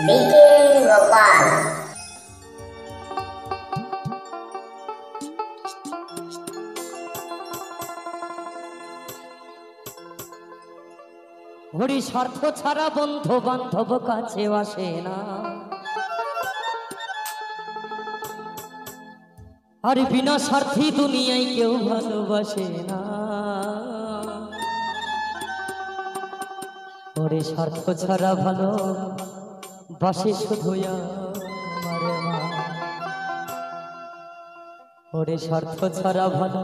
বিকে গোপাল। হরি স্বার্থ ছাড়া বন্ধু বান্ধব কাছে আসে না, আর বিনা স্বার্থী দুনিয়ায় কেউ ভালোবাসে না। ওরে স্বার্থ ছাড়া ভালো বাসে শুধু আমার মা। ওরে স্বার্থ ছাড়া ভালো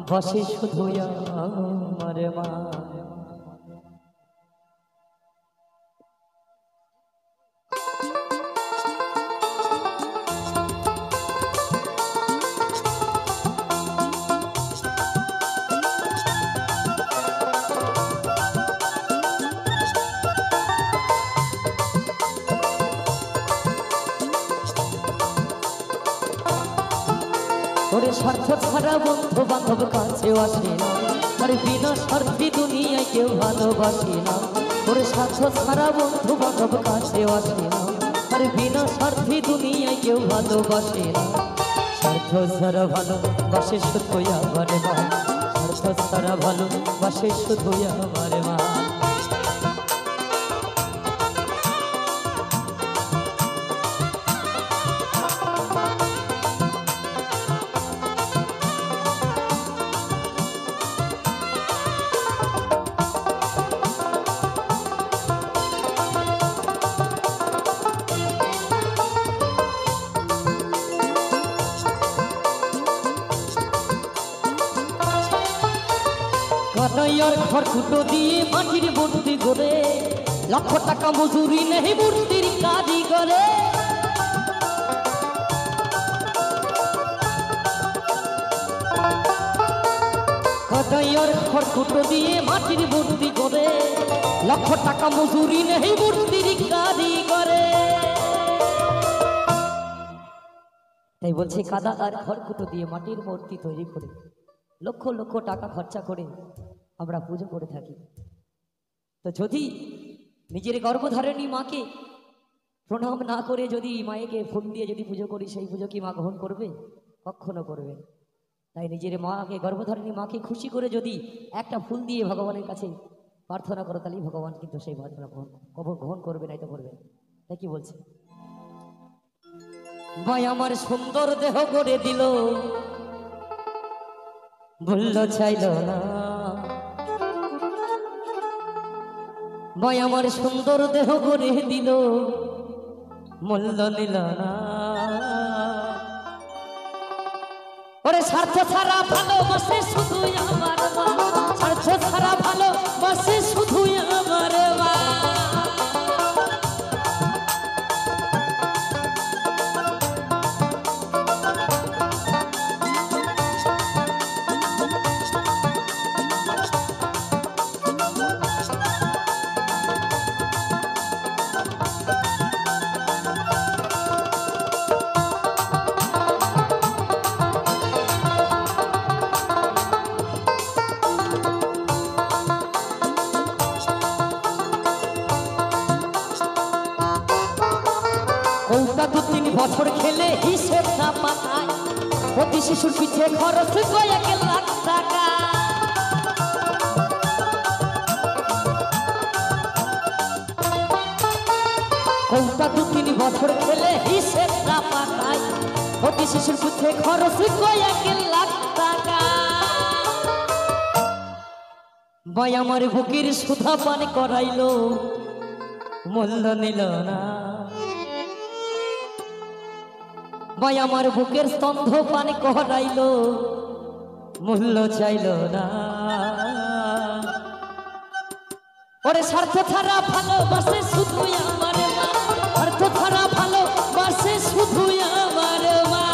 বাসে শুধু আমার মা। ওরে স্বার্থ ছাড়া বন্ধু বান্ধব কাছেও আসে না, আর বিনা স্বার্থী দুনিয়ায় কেউ ভালোবাসে না। ওরে স্বার্থ ছাড়া বন্ধু বান্ধব কাছেও আসে না, আর বিনা স্বার্থী দুনিয়ায় কেউ ভালোবাসে না। স্বার্থ ছাড়া ভালোবাসে শুধু আমার মা, স্বার্থ ছাড়া ভালোবাসে শুধু আমার মা। কানাইয়ার ঘর কুটো দিয়ে মাটির মূর্তি গড়ে, লক্ষ টাকা মজুরি নেই মূর্তির কারিগরে। কানাইয়ার ঘর কুটো দিয়ে মাটির মূর্তি গড়ে, লক্ষ টাকা মজুরি নেই মূর্তির কারিগরে। তাই বলছে কাদা আর খড়কুটো দিয়ে মাটির মূর্তি তৈরি করে লক্ষ লক্ষ টাকা খরচা করে আমরা পুজো করে থাকি। তো যদি নিজের গর্ভধারিণী মাকে প্রণাম না করে যদি মায়েকে ফুল দিয়ে যদি পুজো করি, সেই পুজো কি মা গ্রহণ করবে? কখনো করবে। তাই নিজের মাকে, গর্ভধারিণী মাকে খুশি করে যদি একটা ফুল দিয়ে ভগবানের কাছে প্রার্থনা করো, তাহলেই ভগবান কিন্তু সেই প্রার্থনা গ্রহণ করবে, নাই তো করবে। তাই কি বলছে? ভাই আমার সুন্দর দেহ করে দিল, বলল চাইল না। ভাই আমার সুন্দর দেহ করে দিল, মূল্য নিল না। ওরে স্বার্থ ছাড়া ভালোবাসে শুধু আমার মা, স্বার্থ ছাড়া ভালোবাসে শুধু আমার মা। কৌটা 2-3 বছর খেলে হিসেব না পাতায়, প্রতি শিশুর পিছে খরচ কয়েক লাখ টাকা। কৌটা 2-3 বছর খেলে হিসেব না পাতায়, প্রতি শিশুর পিছে খরচ কয়েক লাখ টাকা। ভাই আমার বুকের সুধা পান করাইলো, মূল্য নিল না। ভাই আমার বুকের স্তন্ধ পান করাইলো, মূল্য চাইল না। ওরে স্বার্থ ছাড়া ভালোবাসে শুধু আমার মা, স্বার্থ ছাড়া ভালোবাসে শুধু আমার মা।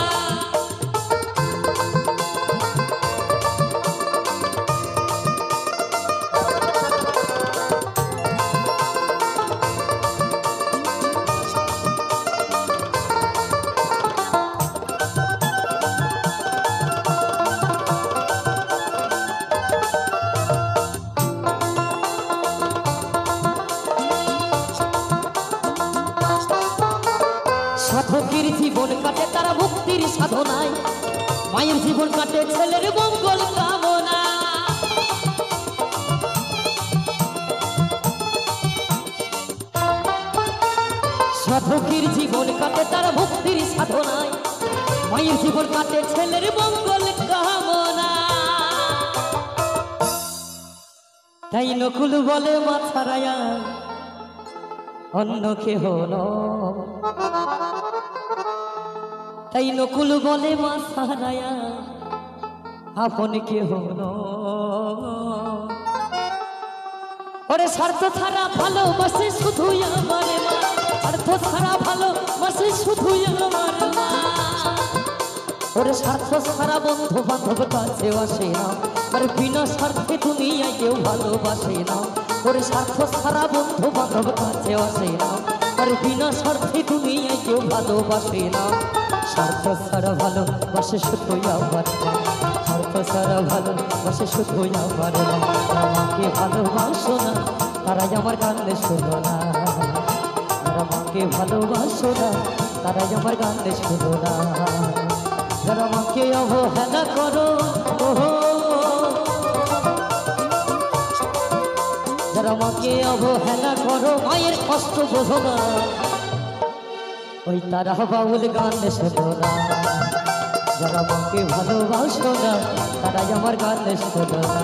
মায়ের জীবন কাটে তারা মুক্তির সাধনায়, মায়ের জীবন কাটে ছেলের মঙ্গল কামনা। সাধকের জীবন কাটে তারা মুক্তির সাধনায়, মায়ের জীবন কাটে ছেলের মঙ্গল কামনা। তাই নকুল বলে মাথারায়া অন্য কেহ নয়, তাই নকুল বলে মাথারায়া আপন কেহ নয়। ওরে স্বার্থ ছাড়া ভালোবাসে শুধুই আমার মা, স্বার্থ ছাড়া ভালোবাসে শুধুই আমার মা। ওরে স্বার্থ ছাড়া বন্ধু বান্ধব কাছে আসে না, আর বিনা স্বার্থে দুনিয়ায় কেউ ভালোবাসে না। ওরে স্বার্থ ছাড়া বন্ধু বান্ধব কাছে আসে না, আর বিনা স্বার্থে দুনিয়ায় কেউ ভালোবাসে না। স্বার্থ ছাড়া ভালোবাসে শুধুই আমার মা, স্বার্থ ছাড়া ভালোবাসে শুধুই আমার মা। আমাকে ভালোবাসো না তারাই আমার গানে শোনো না, যারা মাকে ভালোবাসো না তারাই আমার গানে শোনো না। যারা মাকে অবহেলা করো, যারা মাকে অবহেলা করো মায়ের কষ্ট বোঝো না, ওই তারা বাউল গান শোনো না। যারা মাকে ভালোবাসো না তারাই আমার গান শোনো না।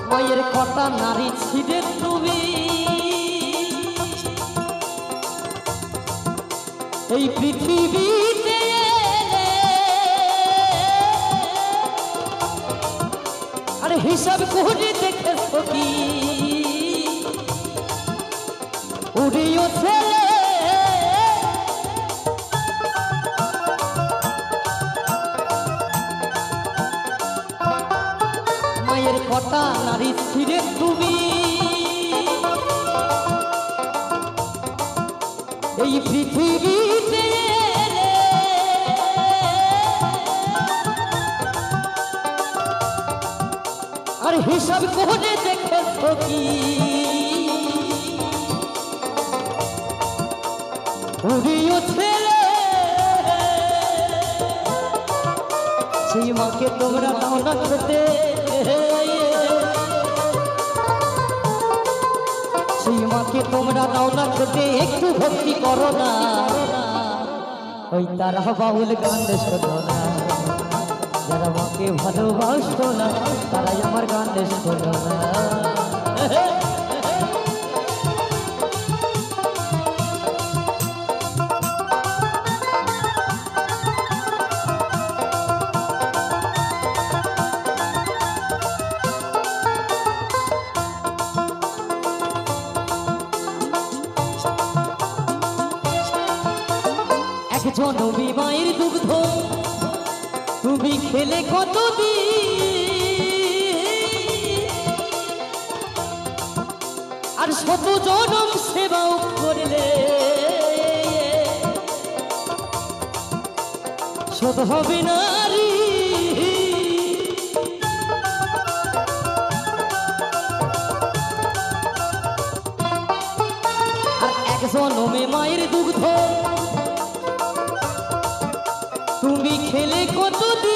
মায়ের কটা নারী ছিলে তুমি এই পৃথিবীতে, আরে হিসাব করে দেখেছো কি উড়িও ছেলে মায়ের কটা নারী ছিলে তুমি এই পৃথিবীতে, আর হিসাব করে দেখেছো কি উড়িও ছেলে। সেই মাকে তোমরা দাও না খেতে, সেই মাকে তোমরা দাও না খেতে, একটু ভক্তি করো না, ওই তারা বাউল গান শোনো না। যারা মাকে ভালোবাসো না তারাই আমার গান শোনো না। জনমী মায়ের দুগ্ধ তুমি খেলে কতদিন, আর শত জনম সেবাও করলে শত হবে নারী। আর এক জনমে মায়ের দুগ্ধ তুমি খেলে কতদিন,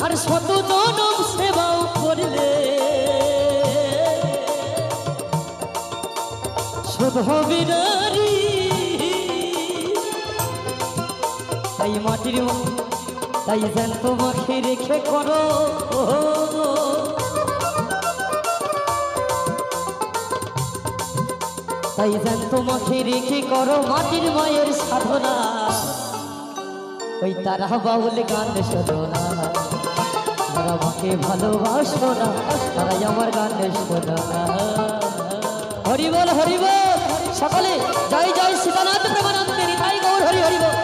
আর শত জনম সেবাও করলে শোধ হবে নারী। তাই মাটির তাই জ্যান্ত মাখে রেখে করো, তাই জ্যান্ত মাখে রেখে করো মাটির মায়ের সাধনা। ওই তারা বাউল গান শোনো না, যারা মাকে ভালোবাসো না তারাই আমার গান শোনো না। হরিবল হরিবল সকলে জয় জয় সীতানাথ প্রেমানন্দে নিতাই গৌর হরি হরিবল।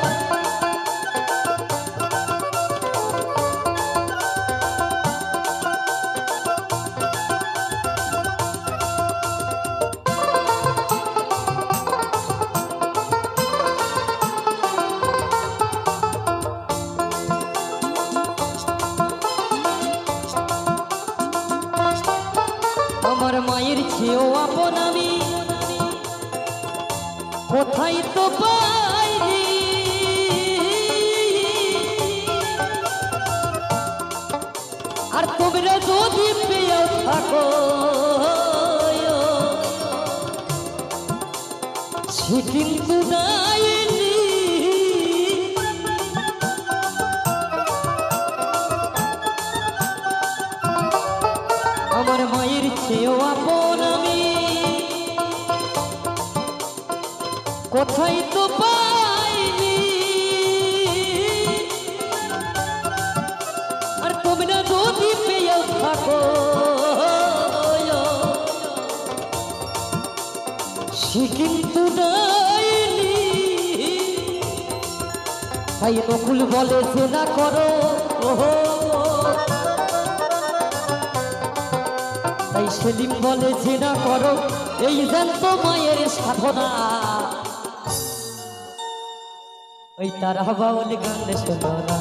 আমার মায়ের চেয়েও আপন আমি কোথায় তো পাইনি, আর তোমরা যদি পেয়েও থাকো সে কিন্তু নাইনি। আমার মায়ের চেয়েও আপন আমি কোথায় তো পাইনি, আর তোমরা যদি পেয়েও থাকো সে কিন্তু নাইনি। তাই নকুল বলে যে না করো, তাই সেলিম বলে যে না করো এই জ্যান্ত মায়ের সাধনা। ওই তারা বাউল গান শোনো না,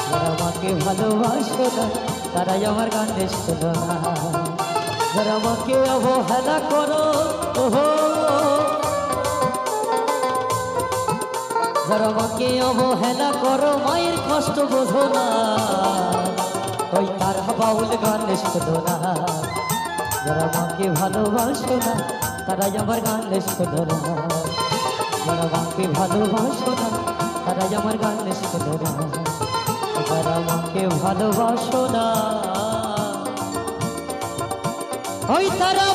যারা আমাকে ভালোবাসো না তারাই আমার গান শোনো না। যারা আমাকে অবহেলা করো, যারা আমাকে অবহেলা করো মায়ের কষ্ট বোঝো না। ওই তার বাউল গান শোনো না, যারা আমাকে ভালোবাসো না তারাই আমার গান শোনো না। যারা আমাকে ভালোবাসো না তারাই আমার গান শোনো না। যারা আমাকে ভালোবাসো না ওই তারা